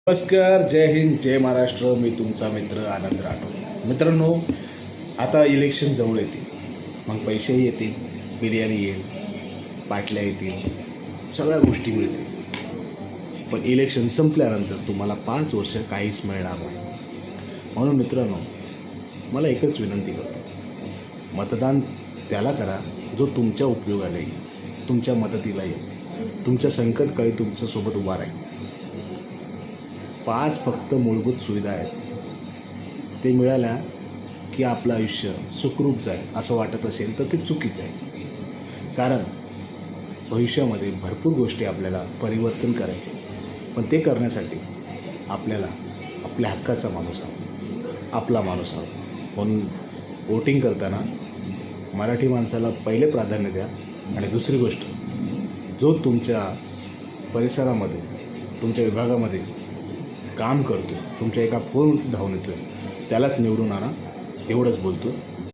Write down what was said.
नमस्कार, जय हिंद, जय महाराष्ट्र. मी तुमचा मित्र आनंद राठोड. मित्रांनो, आता इलेक्शन जवळ येतील, मग पैसेही येतील, बिर्याणी येईल, बाटल्या येतील, सगळ्या गोष्टी मिळतील. पण इलेक्शन संपल्यानंतर तुम्हाला 5 वर्ष काहीच मिळणार नाही. म्हणून मित्रांनो, मला एकच विनंती करतो, मतदान त्याला करा जो तुमच्या उपयोगाला येईल, तुमच्या मदतीला येईल, तुमच्या संकटकाळी तुमच्यासोबत उभा राहील. 5 फक्त मूलभूत सुविधा आहेत. ते मिळाल्या की आपलं आयुष्य सुखरूप जाईल असं वाटत असेल तर ते चुकीचं आहे. कारण भविष्यामध्ये भरपूर गोष्टी आपल्याला परिवर्तन करायचे, पण ते करण्यासाठी आपल्याला आपल्या हक्काचा माणूस हवा, आपला माणूस हवा. म्हणून वोटिंग करताना मराठी माणसाला पहिले प्राधान्य द्या. आणि दुसरी गोष्ट, जो तुमच्या परिसरामध्ये, तुमच्या विभागामध्ये काम करतो, तुमच्या एका फोन धावून येतो, त्यालाच निवडून आणा. एवढंच बोलतो.